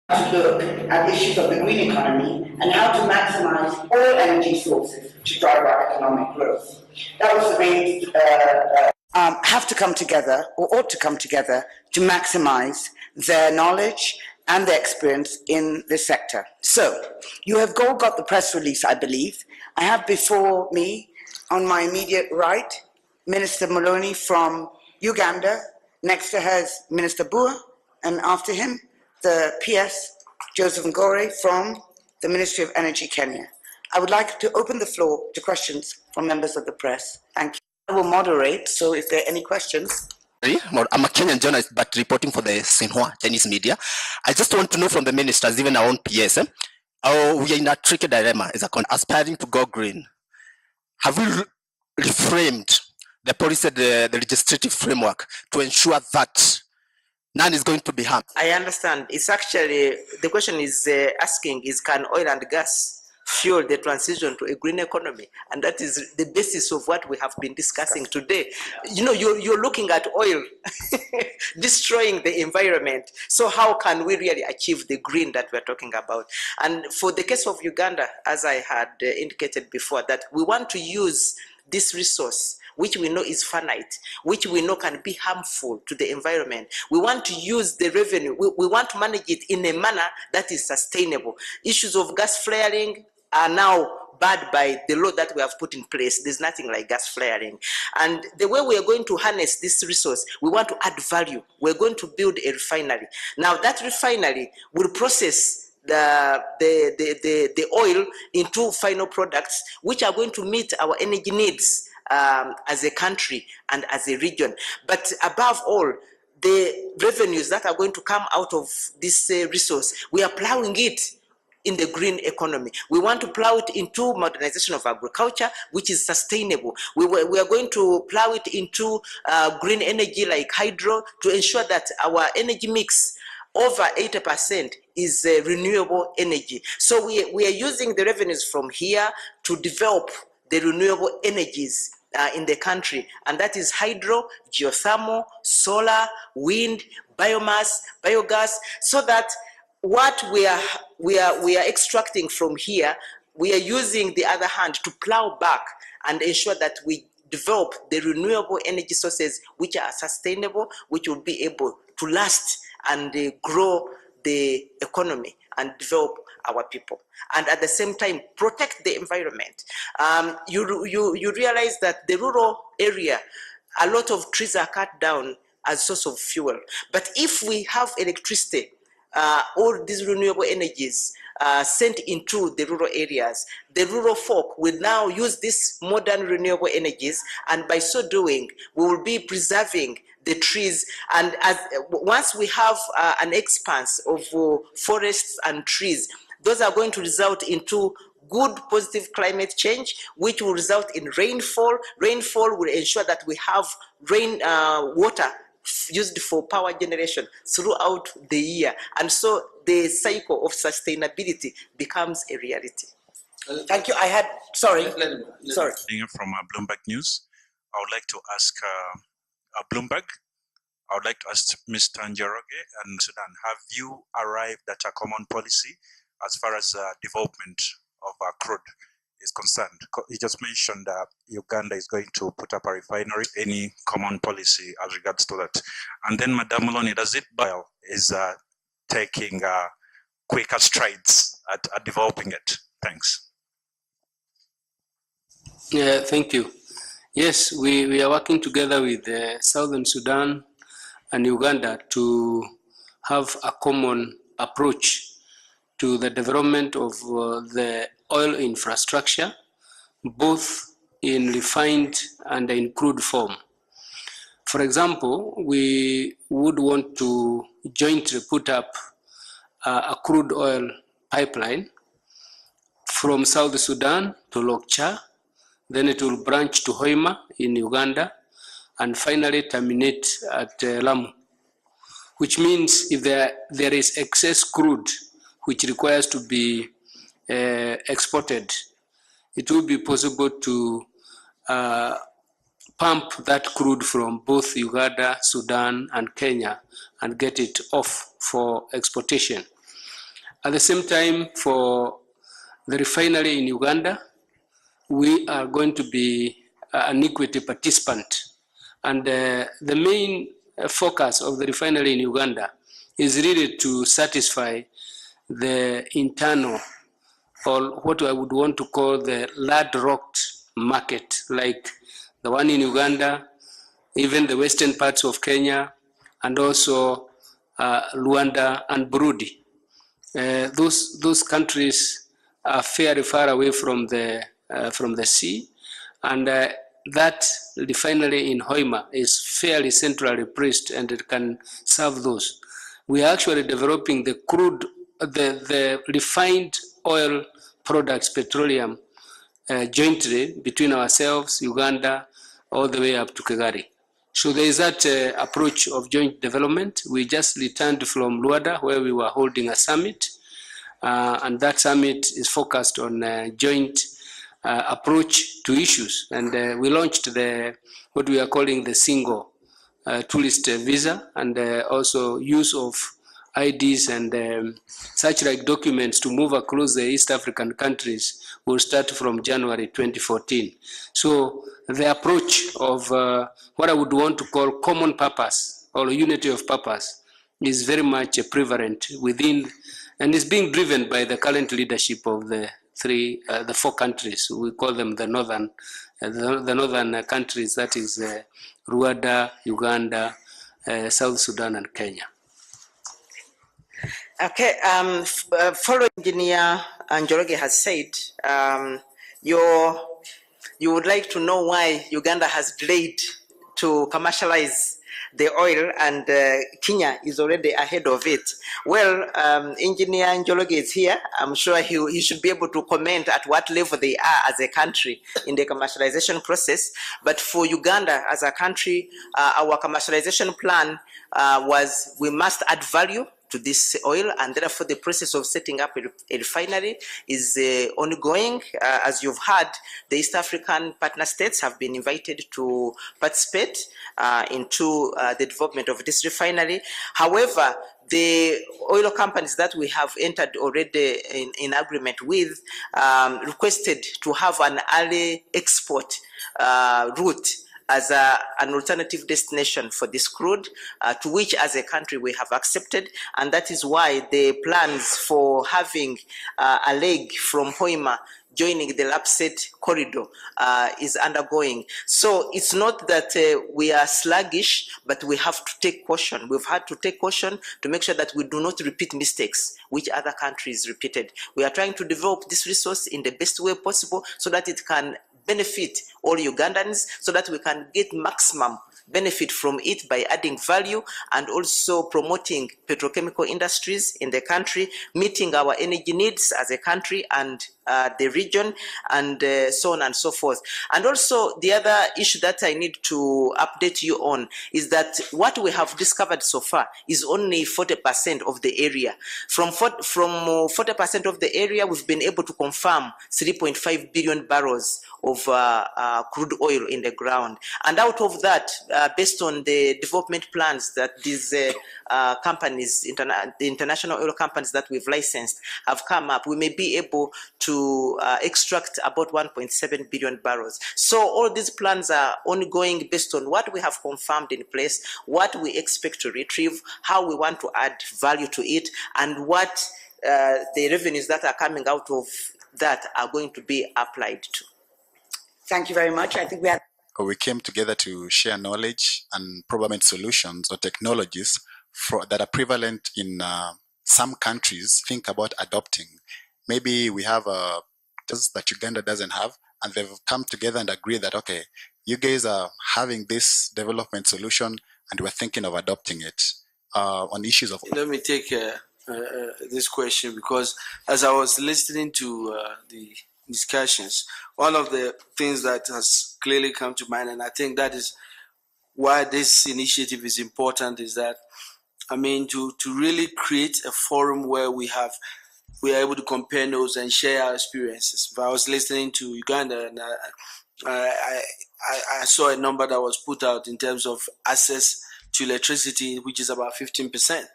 to look at issues of the green economy and how to maximize all energy sources to drive our economic growth. That was the way have to come together, or ought to come together, to maximize their knowledge and their experience in this sector. So, you have all got the press release, I believe. I have before me, on my immediate right, Minister Maloney from Uganda. Next to her is Minister Bua, and after him, the PS, Joseph Ngore, from the Ministry of Energy, Kenya. I would like to open the floor to questions from members of the press. Thank you. I will moderate, so if there are any questions. I'm a Kenyan journalist, but reporting for the Xinhua Chinese media. I just want to know from the ministers, even our own PS, we are in a tricky dilemma as aspiring to go green. Have we reframed the policy, the legislative framework to ensure that none is going to be harmed? I understand. It's actually, the question is asking is, can oil and gas fuel the transition to a green economy? And that is the basis of what we have been discussing today. You know, you're looking at oil destroying the environment. So how can we really achieve the green that we're talking about? And for the case of Uganda, as I had indicated before, that we want to use this resource, which we know is finite, which we know can be harmful to the environment. We want to use the revenue. We want to manage it in a manner that is sustainable. Issues of gas flaring are now barred by the law that we have put in place. There's nothing like gas flaring. And the way we are going to harness this resource, we want to add value. We're going to build a refinery. Now that refinery will process the oil into final products, which are going to meet our energy needs as a country and as a region. But above all, the revenues that are going to come out of this resource, we are plowing it in the green economy. We want to plow it into modernization of agriculture, which is sustainable. We are going to plow it into green energy like hydro to ensure that our energy mix, over 80%, is renewable energy. So we are using the revenues from here to develop the renewable energies in the country, and that is hydro, geothermal, solar, wind, biomass, biogas, so that what we are extracting from here, we are using the other hand to plow back and ensure that we develop the renewable energy sources which are sustainable, which will be able to last and grow the economy and develop our people, and at the same time protect the environment. You realize that the rural area, a lot of trees are cut down as source of fuel. But if we have electricity, all these renewable energies sent into the rural areas, the rural folk will now use these modern renewable energies, and by so doing, we will be preserving the trees. And once we have an expanse of forests and trees, those are going to result into good positive climate change, which will result in rainfall. Rainfall will ensure that we have rain water used for power generation throughout the year. And so the cycle of sustainability becomes a reality. Thank you. I had, sorry. Sorry. From Bloomberg News, I would like to ask Bloomberg, I would like to ask Mr. Njoroge and Sudan, have you arrived at a common policy as far as development of crude is concerned? You just mentioned Uganda is going to put up a refinery. Any common policy as regards to that? And then, Madam Maloney, does it is taking quicker strides at developing it? Thanks. Yeah, thank you. Yes, we are working together with Southern Sudan and Uganda to have a common approach to the development of the oil infrastructure, both in refined and in crude form. For example, we would want to jointly put up a crude oil pipeline from South Sudan to Lokcha, then it will branch to Hoima in Uganda, and finally terminate at Lamu, which means if there is excess crude which requires to be exported, it will be possible to pump that crude from both Uganda, Sudan, and Kenya and get it off for exportation. At the same time, for the refinery in Uganda, we are going to be an equity participant. And the main focus of the refinery in Uganda is really to satisfy the internal, or what I would want to call the landlocked market, like the one in Uganda, even the western parts of Kenya, and also Rwanda and Burundi. Those countries are fairly far away from the sea, and that refinery in Hoima is fairly centrally placed, and it can serve those. We are actually developing the crude, the refined oil products, petroleum, jointly between ourselves, Uganda, all the way up to Kigali. So there is that approach of joint development. We just returned from Rwanda, where we were holding a summit, and that summit is focused on joint approach to issues. And we launched what we are calling the single tourist visa, and also use of IDs and such like documents to move across the East African countries will start from January 2014. So the approach of what I would want to call common purpose or unity of purpose is very much prevalent within, and is being driven by the current leadership of the four countries. We call them the northern countries, that is Rwanda, Uganda, South Sudan, and Kenya. Okay, following Engineer Njoroge has said, you would like to know why Uganda has delayed to commercialize the oil, and Kenya is already ahead of it. Well, Engineer Njoroge is here. I'm sure he should be able to comment at what level they are as a country in the commercialization process. But for Uganda as a country, our commercialization plan was we must add value to this oil, and therefore the process of setting up a refinery is ongoing. As you've heard, the East African partner states have been invited to participate into the development of this refinery. However, the oil companies that we have entered already in agreement with requested to have an early export route as an alternative destination for this crude, to which as a country we have accepted, and that is why the plans for having a leg from Hoima joining the Lapset corridor is undergoing. So it's not that we are sluggish, but we have to take caution. We've had to take caution to make sure that we do not repeat mistakes which other countries repeated. We are trying to develop this resource in the best way possible so that it can benefit all Ugandans, so that we can get maximum benefit from it by adding value and also promoting petrochemical industries in the country, meeting our energy needs as a country and the region, and so on and so forth. And also the other issue that I need to update you on is that what we have discovered so far is only 40% of the area. From 40% of the area, we've been able to confirm 3.5 billion barrels of crude oil in the ground. And out of that, based on the development plans that these companies, the international oil companies that we've licensed have come up, we may be able to extract about 1.7 billion barrels. So all these plans are ongoing based on what we have confirmed in place, what we expect to retrieve, how we want to add value to it, and what the revenues that are coming out of that are going to be applied to. Thank you very much. I think we came together to share knowledge and problem solutions or technologies that are prevalent in some countries think about adopting. Maybe we have just that Uganda doesn't have, and they've come together and agreed that, okay, you guys are having this development solution and we're thinking of adopting it on issues of... Let me take this question, because as I was listening to the discussions, one of the things that has clearly come to mind, and I think that is why this initiative is important, is that, I mean, to really create a forum where we are able to compare notes and share our experiences. If I was listening to Uganda, and I saw a number that was put out in terms of access to electricity, which is about 15%.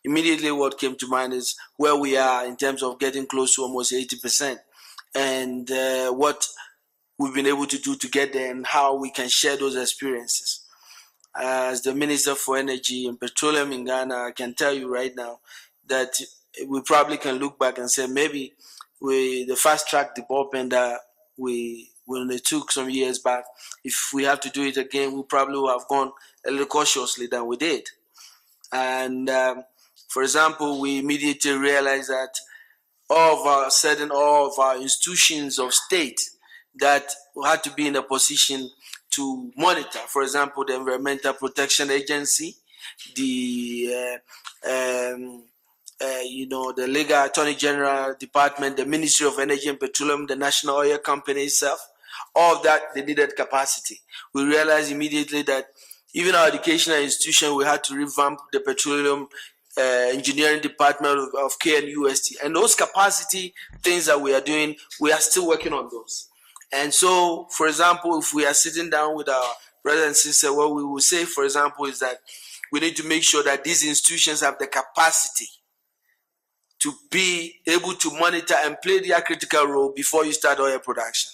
immediately what came to mind is where we are in terms of getting close to almost 80%, and what we've been able to do to get there and how we can share those experiences. As the Minister for Energy and Petroleum in Ghana, I can tell you right now that we probably can look back and say maybe the fast-track development that we took some years back, if we have to do it again, we probably would have gone a little cautiously than we did. And for example, we immediately realized that all of our institutions of state that had to be in a position to monitor, for example, the Environmental Protection Agency, the the Legal Attorney General Department, the Ministry of Energy and Petroleum, the National Oil Company itself, all of that, they needed capacity. We realized immediately that even our educational institution, we had to revamp the Petroleum Engineering Department of KNUST. And those capacity things that we are doing, we are still working on those. And so, for example, if we are sitting down with our brothers and sisters, what we will say, for example, is that we need to make sure that these institutions have the capacity to be able to monitor and play their critical role before you start oil production.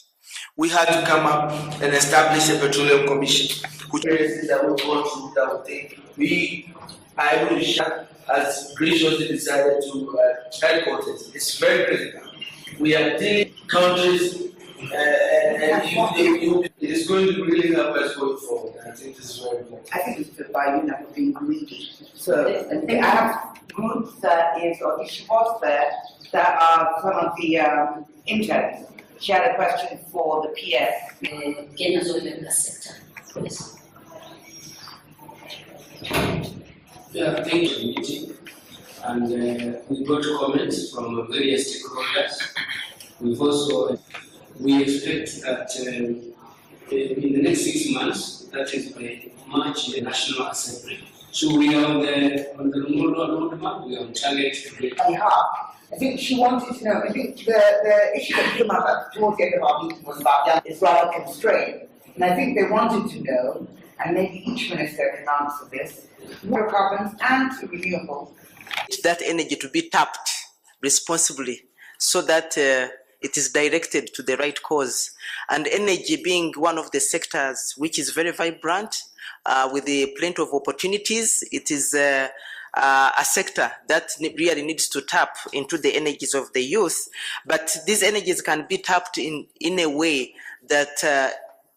We had to come up and establish a petroleum commission, which is that we go through that we think we are able to share, as graciously decided to headquarters. It's very critical. We are dealing with countries, and it is going to really help us going forward. I think this is very important. I think it's by being greedy. So I have groups that is, or she was there, that are some of the interns. She had a question for the PS. Kenya's oil and gas sector, please. Yeah, thank you, meeting. And we got comments from various stakeholders. We expect that in the next 6 months, that is by March, the National Assembly. So we are on the roadmap, we are on target to get. I think she wanted to know, I think the issue that came up towards the end of our meeting was about young is rather constrained. And I think they wanted to know, and maybe each minister can answer this, more carbons and renewables. That energy to be tapped responsibly so that it is directed to the right cause. And energy being one of the sectors which is very vibrant, with plenty of opportunities, it is a sector that really needs to tap into the energies of the youth. But these energies can be tapped in a way that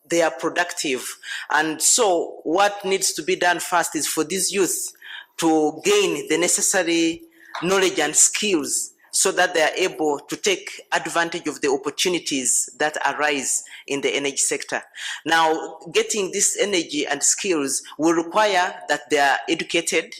they are productive. And so what needs to be done first is for these youth to gain the necessary knowledge and skills so that they are able to take advantage of the opportunities that arise in the energy sector. Now, getting this energy and skills will require that they are educated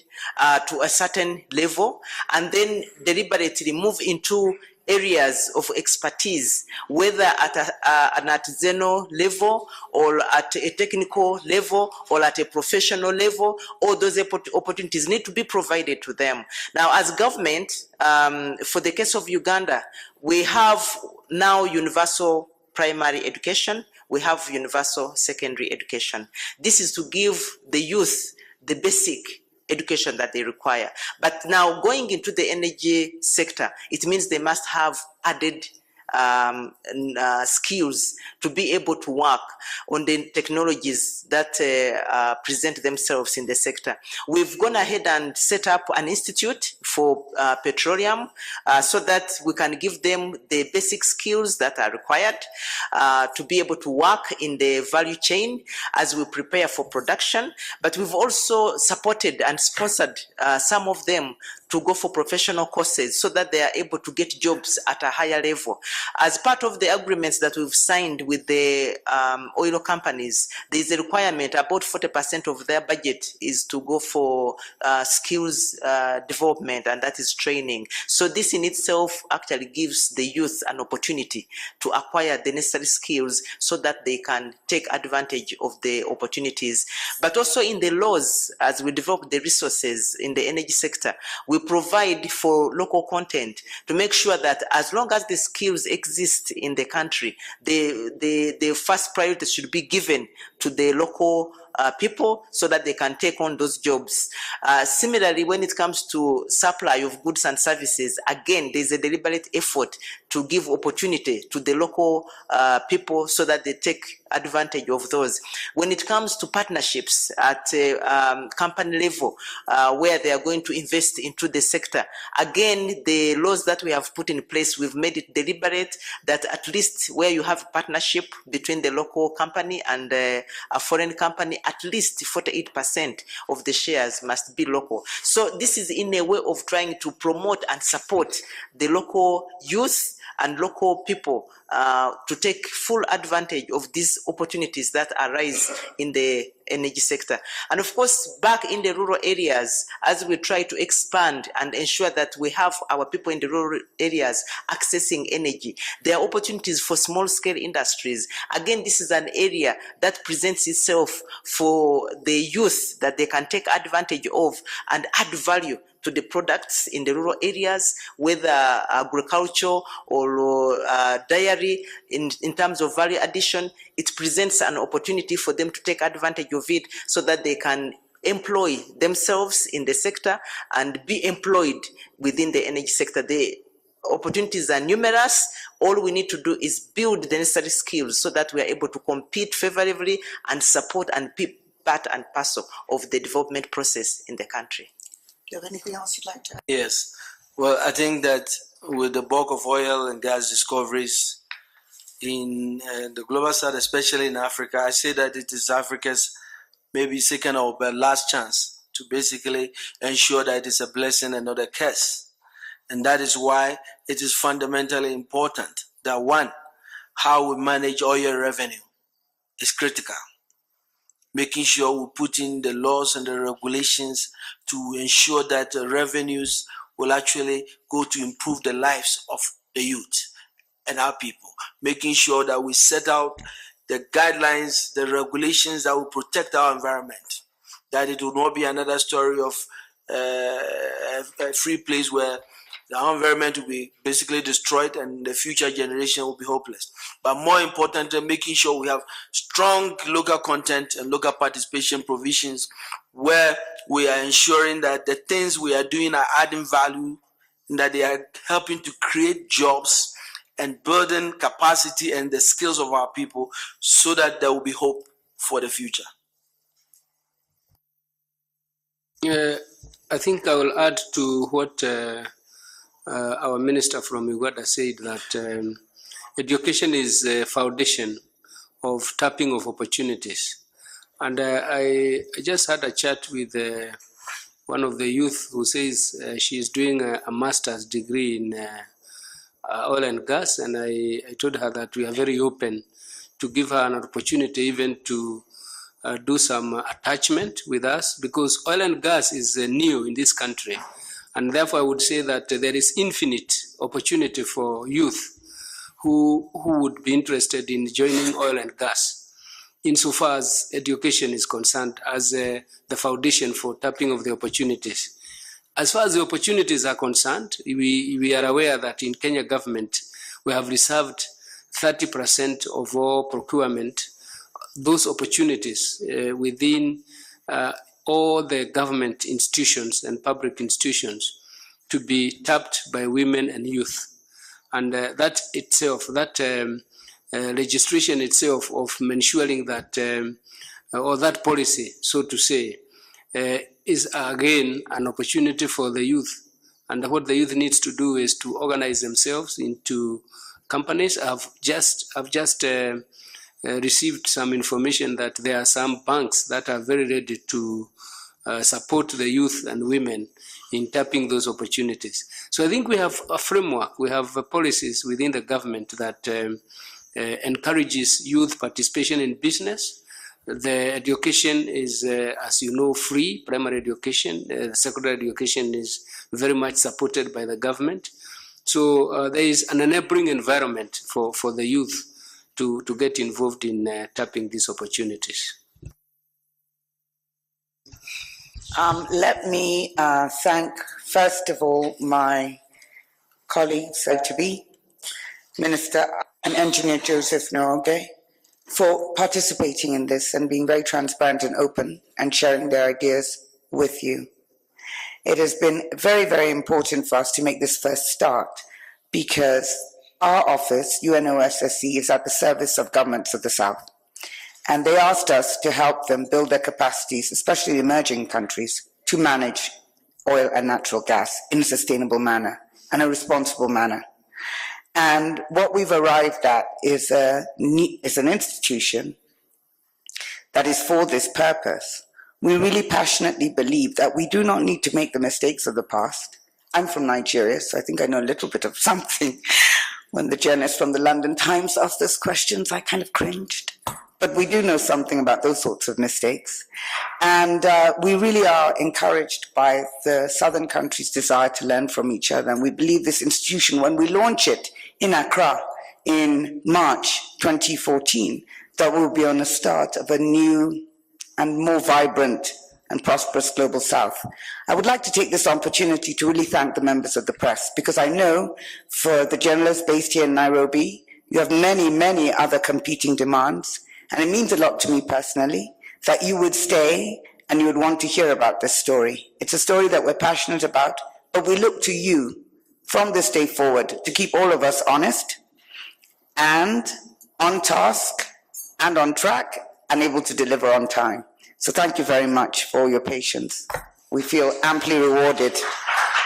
to a certain level and then deliberately move into areas of expertise, whether at an artisanal level or at a technical level or at a professional level. All those opportunities need to be provided to them. Now, as government, for the case of Uganda, we have now universal primary education, we have universal secondary education. This is to give the youth the basic education that they require. But now going into the energy sector, it means they must have added skills to be able to work on the technologies that present themselves in the sector. We've gone ahead and set up an institute for petroleum so that we can give them the basic skills that are required to be able to work in the value chain as we prepare for production. But we've also supported and sponsored some of them to go for professional courses so that they are able to get jobs at a higher level. As part of the agreements that we've signed with the oil companies, there is a requirement about 40% of their budget is to go for skills development, and that is training. So this in itself actually gives the youth an opportunity to acquire the necessary skills so that they can take advantage of the opportunities. But also in the laws, as we develop the resources in the energy sector, we provide for local content to make sure that as long as the skills exist in the country, the first priority should be given to the local people so that they can take on those jobs. Similarly, when it comes to supply of goods and services, again, there's a deliberate effort to give opportunity to the local people so that they take advantage of those. When it comes to partnerships at a company level, where they are going to invest into the sector, again, the laws that we have put in place, we've made it deliberate that at least where you have a partnership between the local company and a foreign company, at least 48% of the shares must be local. So this is in a way of trying to promote and support the local youth and local people to take full advantage of these opportunities that arise in the energy sector. And of course, back in the rural areas, as we try to expand and ensure that we have our people in the rural areas accessing energy, there are opportunities for small scale industries. Again, this is an area that presents itself for the youth that they can take advantage of and add value to the products in the rural areas, whether agriculture or dairy, in terms of value addition. It presents an opportunity for them to take advantage of it so that they can employ themselves in the sector and be employed within the energy sector. The opportunities are numerous. All we need to do is build the necessary skills so that we are able to compete favorably and support and be part and parcel of the development process in the country. Do you have anything else you'd like to add? Yes. Well, I think that with the bulk of oil and gas discoveries in the global south, especially in Africa, I say that it is Africa's maybe second or last chance to basically ensure that it's a blessing and not a curse. And that is why it is fundamentally important that, one, how we manage oil revenue is critical. Making sure we put in the laws and the regulations to ensure that the revenues will actually go to improve the lives of the youth and our people. Making sure that we set out the guidelines, the regulations that will protect our environment. That it will not be another story of a free place where the environment will be basically destroyed and the future generation will be hopeless. But more importantly, making sure we have strong local content and local participation provisions where we are ensuring that the things we are doing are adding value and that they are helping to create jobs and building capacity and the skills of our people so that there will be hope for the future. I think I will add to what our minister from Uganda said, that education is the foundation of tapping of opportunities. And I just had a chat with one of the youth who says she is doing a master's degree in oil and gas, and I told her that we are very open to give her an opportunity even to do some attachment with us, because oil and gas is new in this country. And therefore, I would say that there is infinite opportunity for youth who would be interested in joining oil and gas, insofar as education is concerned, as the foundation for tapping of the opportunities. As far as the opportunities are concerned, we are aware that in Kenya government, we have reserved 30% of all procurement, those opportunities within all the government institutions and public institutions to be tapped by women and youth. And that itself, that registration itself of ensuring that, or that policy, so to say, is again an opportunity for the youth. And what the youth needs to do is to organize themselves into companies. I've just received some information that there are some banks that are very ready to support the youth and women in tapping those opportunities. So I think we have a framework, we have policies within the government that encourages youth participation in business. The education is, as you know, free, primary education. Secondary education is very much supported by the government. So there is an enabling environment for the youth to get involved in tapping these opportunities. Let me thank, first of all, my colleague, so to be, Minister and Engineer Joseph Njoroge, for participating in this and being very transparent and open and sharing their ideas with you. It has been very, very important for us to make this first start because our office, UNOSSE, is at the service of governments of the South. And they asked us to help them build their capacities, especially emerging countries, to manage oil and natural gas in a sustainable manner and a responsible manner. And what we've arrived at is an institution that is for this purpose. We really passionately believe that we do not need to make the mistakes of the past. I'm from Nigeria, so I think I know a little bit of something. When the journalist from the London Times asked those questions, I kind of cringed. But we do know something about those sorts of mistakes. And we really are encouraged by the southern countries' desire to learn from each other. And we believe this institution, when we launch it in Accra in March 2014, that will be on the start of a new and more vibrant and prosperous global South. I would like to take this opportunity to really thank the members of the press, because I know for the journalists based here in Nairobi, you have many, many other competing demands. And it means a lot to me personally that you would stay and you would want to hear about this story. It's a story that we're passionate about, but we look to you from this day forward to keep all of us honest and on task and on track and able to deliver on time. So thank you very much for your patience. We feel amply rewarded